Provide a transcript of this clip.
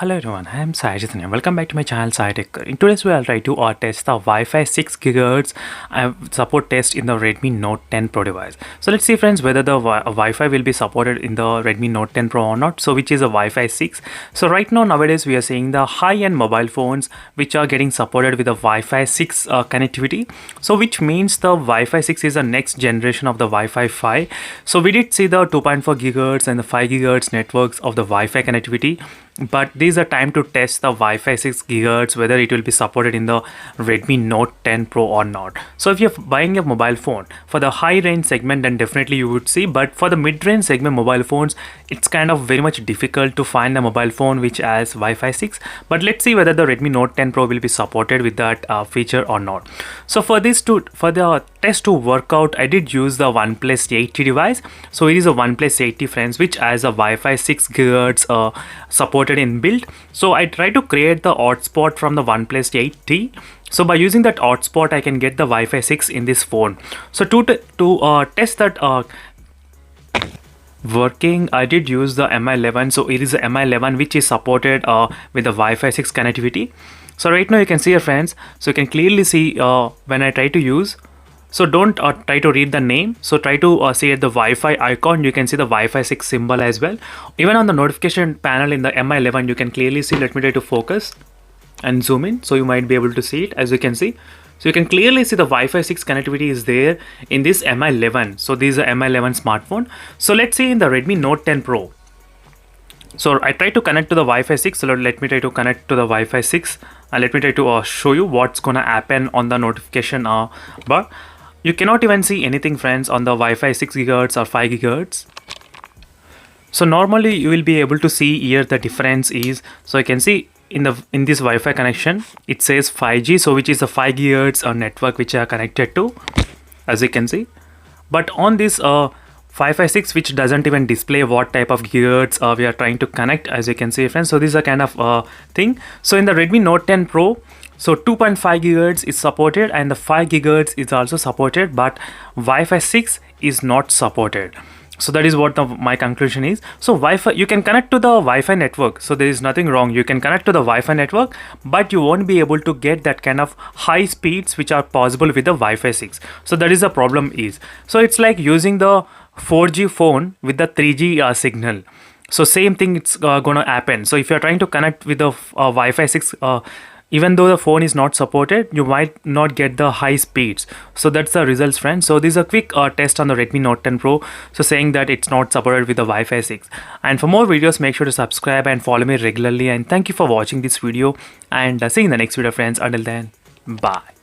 Hello everyone, I am Sai Chaitanya. Welcome back to my channel Sai Tech. In today's video, I'll try to test the Wi-Fi 6 GHz support test in the Redmi Note 10 Pro device. So let's see friends whether the Wi-Fi will be supported in the Redmi Note 10 Pro or not. So which is a Wi-Fi 6. So right now nowadays we are seeing the high-end mobile phones which are getting supported with the Wi-Fi 6 connectivity. So which means the Wi-Fi 6 is the next generation of the Wi-Fi 5. So we did see the 2.4 GHz and the 5 GHz networks of the Wi-Fi connectivity. But this is a time to test the Wi-Fi 6 GHz whether it will be supported in the Redmi Note 10 Pro or not. So if you're buying a mobile phone for the high range segment, then definitely you would see, but for the mid-range segment mobile phones, it's kind of very much difficult to find a mobile phone which has Wi-Fi 6. But let's see whether the Redmi Note 10 Pro will be supported with that feature or not. So for the test to work out, I did use the OnePlus 80 device. So it is a OnePlus 80 friends which has a Wi-Fi 6 GHz supported inbuilt. So I try to create the hotspot from the OnePlus 8T. So by using that hotspot, I can get the Wi-Fi 6 in this phone. So to test that working, I did use the Mi11. So it is the Mi11 which is supported with the Wi-Fi 6 connectivity. So right now you can see here friends, so you can clearly see when I try to use. So don't try to read the name. So try to see at the Wi-Fi icon. You can see the Wi-Fi 6 symbol as well. Even on the notification panel in the Mi11, you can clearly see. Let me try to focus and zoom in. So you might be able to see it as you can see. So you can clearly see the Wi-Fi 6 connectivity is there in this Mi11. So this is a Mi11 smartphone. So let's see in the Redmi Note 10 Pro. So I try to connect to the Wi-Fi 6. So let me try to connect to the Wi-Fi 6. And let me try to show you what's gonna happen on the notification bar. You cannot even see anything friends on the Wi-Fi 6 GHz or 5 GHz. So normally you will be able to see here the difference is, so you can see in this Wi-Fi connection it says 5G, so which is a 5 GHz network which are connected to, as you can see. But on this Wi-Fi 6 which doesn't even display what type of gigahertz we are trying to connect, as you can see friends. So this is a kind of thing. So in the Redmi Note 10 Pro, so 2.5 GHz is supported and the 5 GHz is also supported, but Wi-Fi 6 is not supported. So that is what my conclusion is. So Wi-Fi, you can connect to the Wi-Fi network. So there is nothing wrong. You can connect to the Wi-Fi network, but you won't be able to get that kind of high speeds which are possible with the Wi-Fi 6. So that is the problem is. So it's like using the 4G phone with the 3G signal. So same thing it's gonna happen. So if you're trying to connect with the Wi-Fi 6, even though the phone is not supported, you might not get the high speeds. So that's the results friends. So this is a quick test on the Redmi Note 10 Pro. So saying that it's not supported with the Wi-Fi 6. And for more videos, make sure to subscribe and follow me regularly. And thank you for watching this video. And see you in the next video friends. Until then, bye.